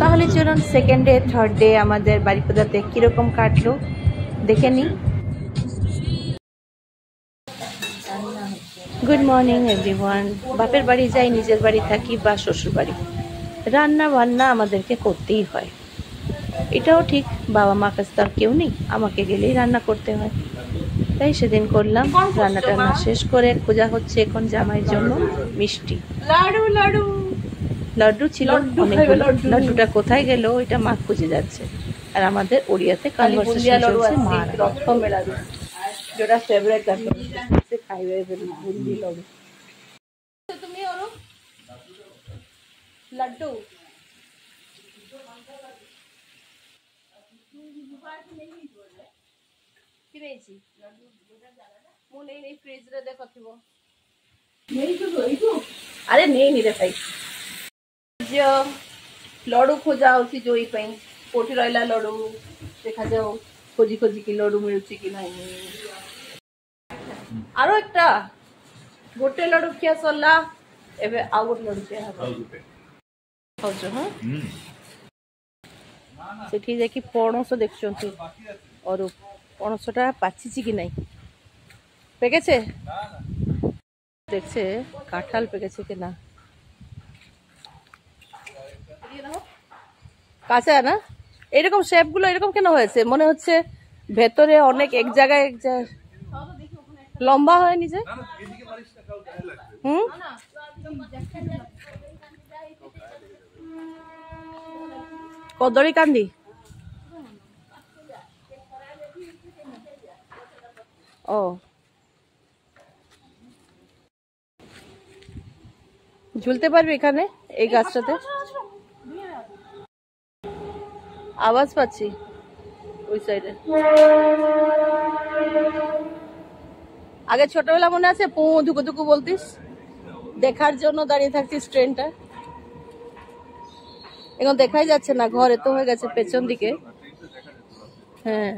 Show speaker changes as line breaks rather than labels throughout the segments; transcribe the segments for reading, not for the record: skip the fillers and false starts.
তাহলে চলুন second day third day আমাদের বারিপদাতে কিরকম কাটলো দেখে নিই। Good morning everyone. বাপের বাড়ি যাই, নিজের বাড়ি থাকি বা শ্বশুর বাড়ি, রান্না বান্না আমাদেরকে করতেই হয়। এটাও ঠিক, বাবা মা কাছে তার কেউ নেই, আমাকে গেলেই রান্না করতে হয়। তাই সেদিন করলাম। রান্না টান্না শেষ করে খোঁজা হচ্ছে এখন জামাইয়ের জন্য মিষ্টি। লাড্ডু ছিল অনেকগুলো, লাড্ডুটা কোথায় গেল এটা মা খুঁজে যাচ্ছে। আর আমাদের ওড়িয়াতে কনভারসেশন চলছে মা যেটা ফেভারিট লাড্ডু সে খাইবে বুন্দি লাড্ডু। তুমি ওরো লাড্ডু কি পেয়েছি ମୁଁ ନେଇ ଫ୍ରିଜରେ ଦେଖ ଥିବ। ଆରେ ନେଇନି ରେ ଭାଇ, ଲଡୁ ଖୋଜା ହଉଛି ଜୋଇ ପାଇଁ। କୋଉଠି ରହିଲା ଲଡୁ ଦେଖାଯାଉ, ଖୋଜି ଖୋଜିକି ଲଡୁ ମିଳୁଛି କି ନାହିଁ। ଆର একটা ଗୋଟେ ଲଡୁ ଖିଆ ସରିଲା, ଏବେ ଆଉ ଗୋଟେ ଲଡୁ ଖିଆ ହବ। ଖାଉଛ? ହଁ, ସେଠି ଯାଇକି ପଣସ ଦେଖୁଛନ୍ତି ଅରୁ পনসটা পাচ্ছিছি কি নাই, পেকেছে দেখছে কাঁঠাল পেকেছে কিনা। কাঁচা না, এরকম শেপ গুলো এরকম কেন হয়েছে? মনে হচ্ছে ভেতরে অনেক এক জায়গায় লম্বা হয়নি যে। কদলী কান্দি ও ঝুলতে পারবি এখানে এই গাছটাতে? আওয়াজ পাচ্ছি ওই সাইডে। আগে ছোটবেলা মনে আছে পু ধুকু ধুকু বলতিস, দেখার জন্য দাঁড়িয়ে থাকতিস ট্রেনটা। এখন দেখাই যাচ্ছে না, ঘর এত হয়ে গেছে পেছন দিকে। হ্যাঁ,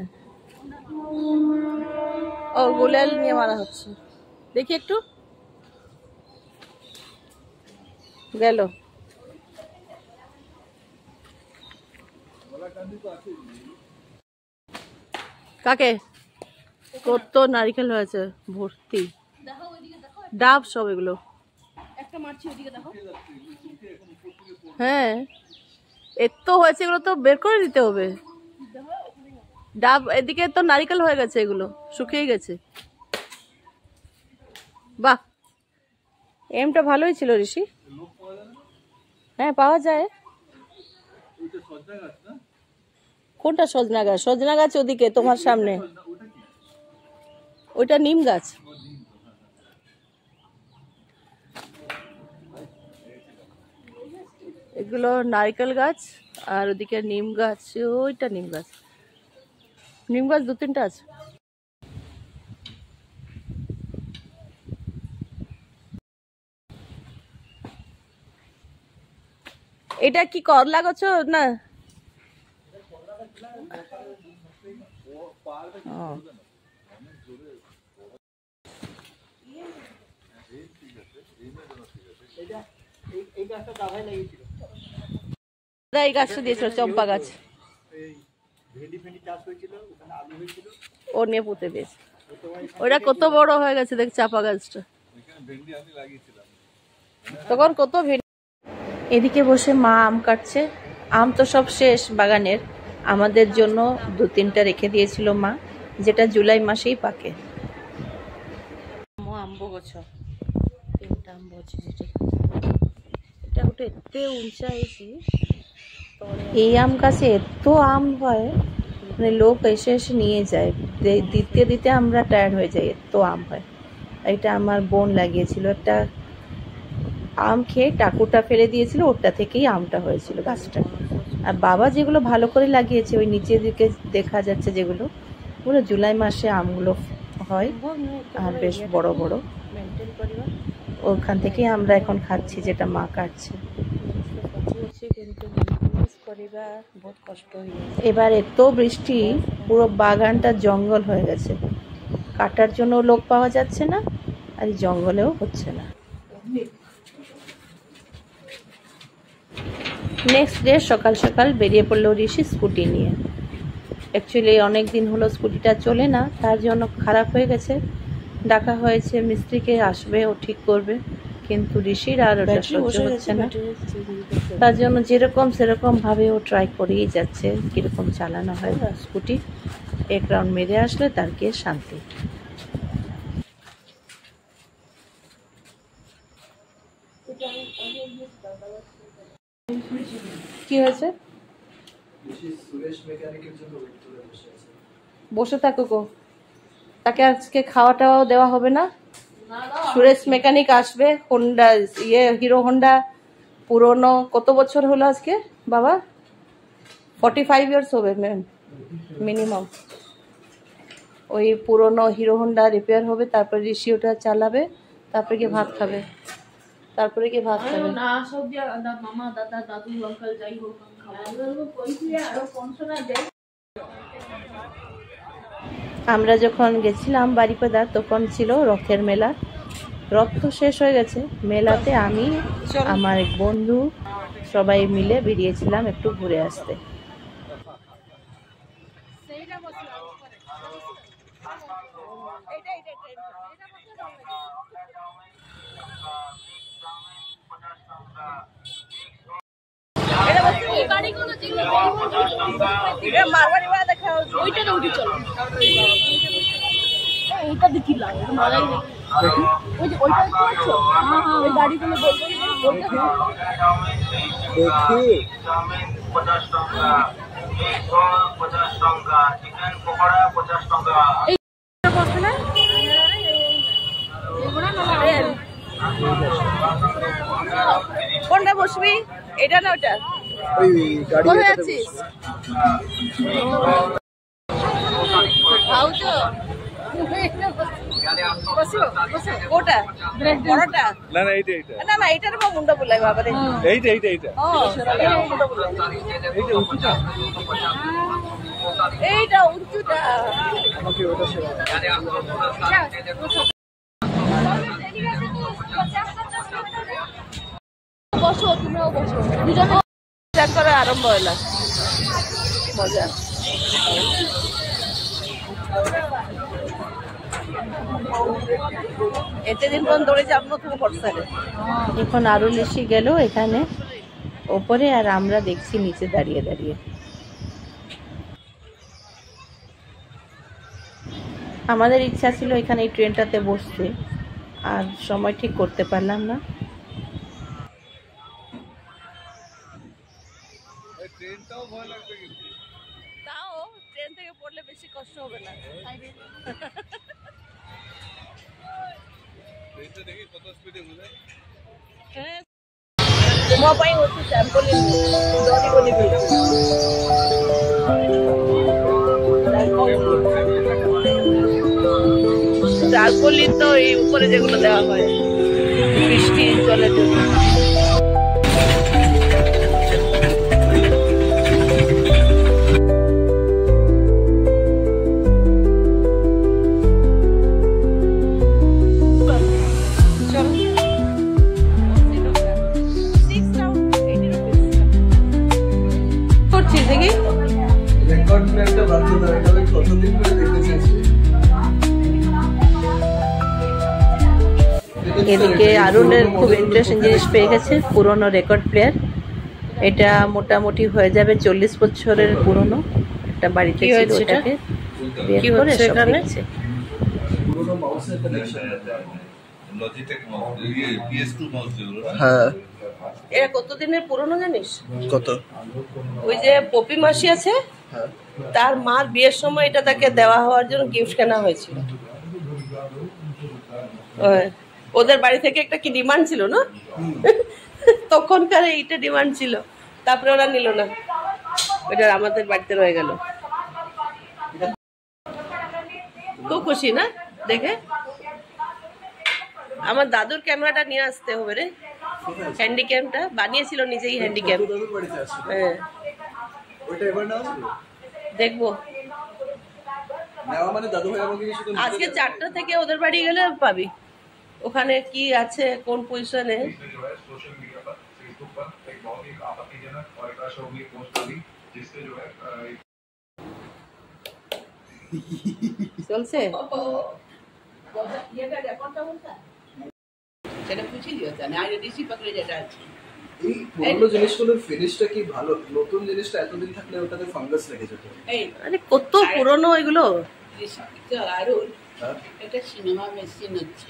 ও গুলাল নিয়ে মারা হচ্ছে, দেখি একটু গেল। কাকে কত নারিকেল হয়েছে ভর্তি, ডাব সব এগুলো। হ্যাঁ, এত হয়েছে, এগুলো তো বের করে দিতে হবে। ডাব এদিকে তো নারিকেল হয়ে গেছে, এগুলো শুকিয়ে গেছে। বাহ, এমটা ভালোই ছিল ঋষি। হ্যাঁ পাওয়া যায়। কোনটা সজনা গাছ? সজনা গাছ ওদিকে তোমার সামনে, ওইটা নিম গাছ। এগুলো নারকেল গাছ, আর ওদিকে নিম গাছ, ওইটা নিম গাছ। নিম গাছ দু তিনটা আছে। এটা কি করলা গাছ না? এই গাছটা দিয়েছিল চম্পা গাছ, ও নিয়ে পুঁতে দিয়েছে। ওটা কত বড় হয়ে গেছে দেখ, চাপা গাছটা তখন কত ভেন্ডি। এদিকে বসে মা আম কাটছে। আম তো সব শেষ বাগানের, আমাদের জন্য দু তিনটা রেখে দিয়েছিল মা, যেটা জুলাই মাসেই পাকে। আম্ব গছ তিনটা আম্ব আছে, যেটা এটা গোটে এতে উঁচা হয়েছি। এই আম গাছে এত আম হয়, মানে লোক এসে এসে নিয়ে যায়, দিতে দিতে আমরা টায়ার্ড হয়ে যাই, এত আম হয়। এটা আমার বোন লাগিয়েছিল, একটা আম খেয়ে টাকুটা ফেলে দিয়েছিল, ওটা থেকেই আমটা হয়েছিল গাছটা। আর বাবা যেগুলো ভালো করে লাগিয়েছে, ওই নিচের দিকে দেখা যাচ্ছে যেগুলো, পুরো জুলাই মাসে আমগুলো হয় আর বেশ বড় বড়। ওখান থেকেই আমরা এখন খাচ্ছি, যেটা মা কাটছে। এবার এত বৃষ্টি, পুরো বাগানটা জঙ্গল হয়ে গেছে, কাটার জন্য লোক পাওয়া যাচ্ছে না, আর জঙ্গলেও হচ্ছে না। নেক্সট ডে সকাল সকাল বেরিয়ে পড়লো ঋষি স্কুটি নিয়ে। অ্যাকচুয়ালি অনেক দিন হলো স্কুটিটা চলে না, তার জন্য খারাপ হয়ে গেছে। ডাকা হয়েছে মিস্ত্রিকে, আসবে, ও ঠিক করবে, কিন্তু ঋষির আর ওটা সহ্য হচ্ছে না। তার জন্য যেরকম সেরকম ভাবে ও ট্রাই করেই যাচ্ছে কিরকম চালানো হয় স্কুটি। এক রাউন্ড মেরে আসলে তার গিয়ে শান্তি। কি হয়েছে? বসে থাকো গো, তাকে আজকে খাওয়া টাওয়াও দেওয়া হবে না। সুরেশ মেকানিক আসবে, হোন্ডা হিরো হোন্ডা পুরনো, কত বছর হলো আজকে বাবা? 45 ইয়ার্স হবে মিনিমাম। ওই পুরনো হিরো হোন্ডা রিপেয়ার হবে, তারপরে ঋষি ওটা চালাবে, তারপরে গিয়ে ভাত খাবে, তারপরে গিয়ে ভাত খাবে। মামা দাদা দাদু আঙ্কেল যাই হোক, আমরা যখন গেছিলাম বারিপদা তখন ছিল রথের মেলা। রথ তো শেষ হয়ে গেছে, মেলাতে আমি আমার এক বন্ধু সবাই মিলে বেরিয়েছিলাম একটু ঘুরে আসতে। ওইটা দেখি লাগে মালাই দেখি, ওই যে ওইটা দেখছো, ওই গাড়িগুলো বলবো ওইটা দেখি। 50 টাকা, 50 টাকা, চিকেন পকোড়া 50 টাকা। এই বসে না এগুলা না, কোনটা বসবি? এটা না ওটা? ওই গাড়ি আছিস আউটো কোটা বড়টা? না না এইটা, এইটা না না এইটার মা মুন্ডা বলাই বাবা রে, এইটা এইটা এইটা ও এইটা মুন্ডা বলাই, এইটা উঁচুটা, এইটা উঁচুটা। ওকে ওটা সেরা। বসো, তুমিও বসো, দুজনে চেক করে আরম্ভ হইলা মজা। এতদিন পর্যন্ত দৌড়ে যাবো তুমি করতে। এখন আরো ঋষি গেল এখানে ওপরে, আর আমরা দেখছি নিচে দাঁড়িয়ে দাঁড়িয়ে। আমাদের ইচ্ছা ছিল এখানে এই ট্রেনটাতে বসতে, আর সময় ঠিক করতে পারলাম না। ট্রেনটাও ভয় লাগবে, কিন্তু তাও ট্রেন থেকে পড়লে বেশি কষ্ট হবে না। ট্রেনটা দেখি কত স্পিডে ঘুরে। হ্যাঁ ମୋ ପାଇଁ ହଉଛି ଟ୍ରାମ୍ପୋଲିନ୍, ଡରିବନି ବି। ଟ୍ରାମ୍ପୋଲିନ୍ তো এই উপরে যেগুলো দেওয়া হয় বৃষ্টি জলের জন্য। এদিকে অরুণের খুব ইন্টারেস্টিং জিনিস পেয়ে গেছে, পুরনো রেকর্ড প্লেয়ার। এটা মোটামুটি হয়ে যাবে 40 বছরের পুরনো একটা বাড়িতে ছিল, ওটাকে বের করে সব দেখছে। পুরনো মাউসের কালেকশন, লজিটেক মাউস, এই PS2 মাউস যেগুলো। হ্যাঁ এটা কতদিনের পুরনো জানিস? কত? ওই যে পপি মাসি আছে, তার মার বিয়ের সময় এটা তাকে দেওয়া হওয়ার জন্য গিফট কেনা হয়েছিল। ওদের বাড়ি থেকে একটা কি ডিমান্ড ছিল না তখনকার, এইটা ডিমান্ড ছিল, তারপরে ওরা নিল না, ওটা আমাদের বাড়িতে রয়ে গেল। খুব খুশি না দেখে? আমার দাদুর ক্যামেরাটা নিয়ে আসতে হবে রে, হ্যান্ডিক্যামটা বানিয়েছিল নিজেই, হ্যান্ডিক্যাম। হ্যাঁ দেখবো আজকে 4টা থেকে ওদের বাড়ি গেলে পাবি, ওখানে কি আছে কোন পজিশনে। চলছে
এই পুরনো জিনিসগুলোর ফিনিশটা কি ভালো, নতুন জিনিসটা এতদিন থাকলে ওটাতে ফাঙ্গাস লেগে যেত।
আরে কত পুরনো এগুলো।
এটা সিনেমা মেশিন হচ্ছে।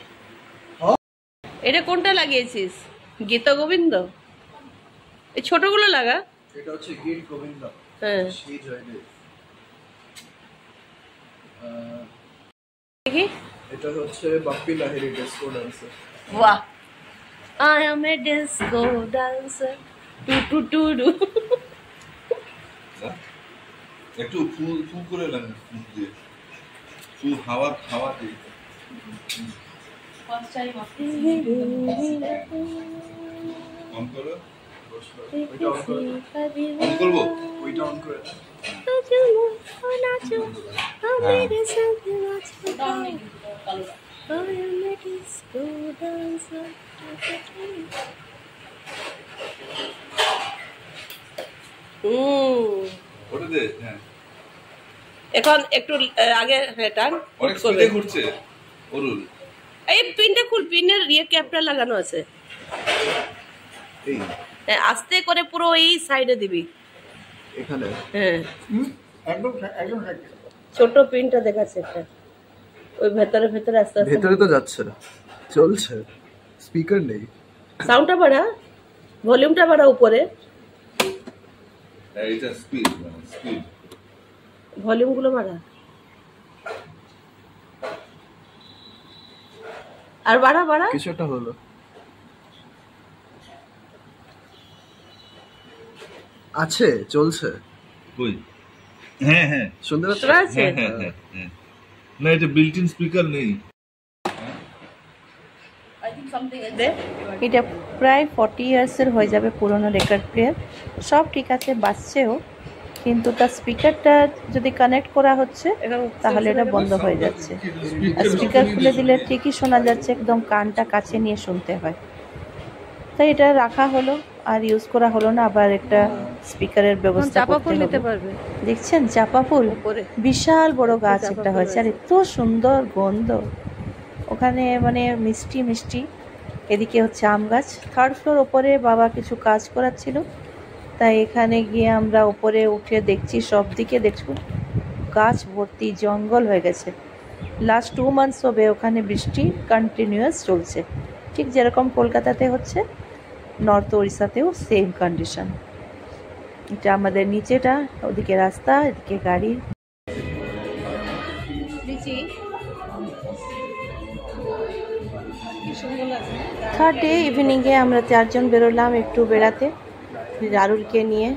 এটা কোনটা লাগিয়েছিস? গীত গোবিন্দ? এই ছোটগুলো লাগা।
এটা হচ্ছে গীত গোবিন্দ।
হ্যাঁ
সেই জয়দেব।
দেখি
এটা হচ্ছে বাপ্পি লাহিড়ী ডিস্কো ডান্সার।
বাহ, I am a disco dancer. টু টু টু টু।
একটু ফুল ফুল করে লাগে, ফুল দিয়ে ফুল হাওয়া হাওয়া দিয়ে। অন করো, অন করবো,
ওইটা অন করে দাও।
ওটা দে। হ্যাঁ
এখন একটু আগে টান।
অনেক স্পিডে ঘুরছে অরুল।
এই পিনটা খুল, পিনের ক্যাপটা লাগানো আছে।
এই
আস্তে করে পুরো এই সাইডে দিবি
এখানে।
হ্যাঁ
একদম একদম
ছোট পিনটা দেখাচ্ছে একটা, ওই ভেতরে ভেতরে আস্তে আস্তে।
ভেতরে তো যাচ্ছে না, চলছে। স্পিকার নেই।
সাউন্ডটা বাড়া, ভলিউমটা বাড়া উপরে,
এটা স্পিড, স্পিড
ভলিউম গুলো বাড়া। আর বাড়া বাড়া।
কিছু একটা হলো। আছে, চলছে।
কই? হ্যাঁ হ্যাঁ
শুনতে পাচ্ছ?
হ্যাঁ হ্যাঁ হ্যাঁ। না এটা বিল্ট ইন স্পিকার নেই।
এটা প্রায় 40 ইয়ার্সের হয়ে যাবে পুরনো রেকর্ড প্লেয়ার। সব ঠিক আছে, বাজছেও, কিন্তু তার স্পিকারটা যদি কানেক্ট করা হচ্ছে তাহলে এটা বন্ধ হয়ে যাচ্ছে। আর স্পিকার খুলে দিলে ঠিকই শোনা যাচ্ছে, একদম কানটা কাছে নিয়ে শুনতে হয়। তাই এটা রাখা হলো, আর ইউজ করা হলো না। আবার একটা স্পিকারের ব্যবস্থা করতে হবে। দেখছেন চাপা ফুল, বিশাল বড় গাছ একটা হয়েছে, আর এত সুন্দর গন্ধ। ওখানে মানে মিষ্টি মিষ্টি। এদিকে হচ্ছে আম গাছ। 3rd ফ্লোর ওপরে বাবা কিছু কাজ করাচ্ছিল, তাই এখানে গিয়ে আমরা ওপরে উঠে দেখছি, সব দিকে দেখছি গাছ ভর্তি, জঙ্গল হয়ে গেছে। লাস্ট 2 মান্থস হবে ওখানে বৃষ্টি কন্টিনিউয়াস চলছে, ঠিক যেরকম কলকাতাতে হচ্ছে, নর্থ ওড়িশাতেও সেম কন্ডিশন। এটা আমাদের নিচেটা, ওদিকে রাস্তা, এদিকে গাড়ি। থার্ড ডে ইভিনিংয়ে আমরা 4 জন বেরোলাম একটু বেড়াতে রারুলকে নিয়ে।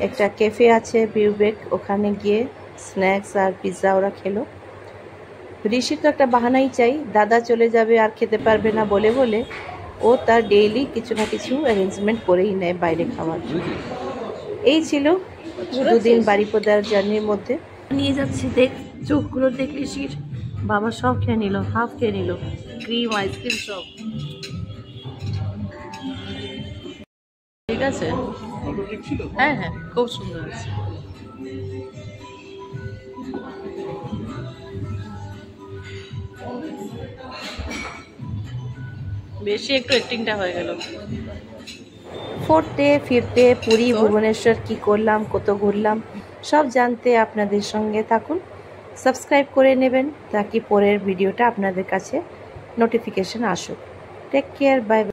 একটা ক্যাফে আছে বিউবেক, ওখানে গিয়ে স্ন্যাক্স আর পিৎজা ওরা খেলো। ঋষি তো একটা বাহানাই চাই, দাদা চলে যাবে আর খেতে পারবে না বলে বলে ও তার ডেইলি কিছু না কিছু অ্যারেঞ্জমেন্ট করেই নেয় বাইরে খাওয়ার। এই ছিল 2 দিন বারিপদার জার্নির মধ্যে। নিয়ে যাচ্ছে, দেখ চোখগুলো দেখ ঋষির। বাবা সব খেয়ে নিল, হাফ খেয়ে নিল, ক্রিম আইসক্রিম সব। ঠিক আছে, হ্যাঁ হ্যাঁ খুব সুন্দর আছে। বেশি একটু অ্যাক্টিংটা হয়ে গেল। 4th day 5th day Puri Bhubaneswar কি করলাম, কত ঘুরলাম, সব জানতে আপনাদের সঙ্গে থাকুন। সাবস্ক্রাইব করে নেবেন তাকি পরের ভিডিওটা আপনাদের কাছে নোটিফিকেশন আসুক। Take care, bye by.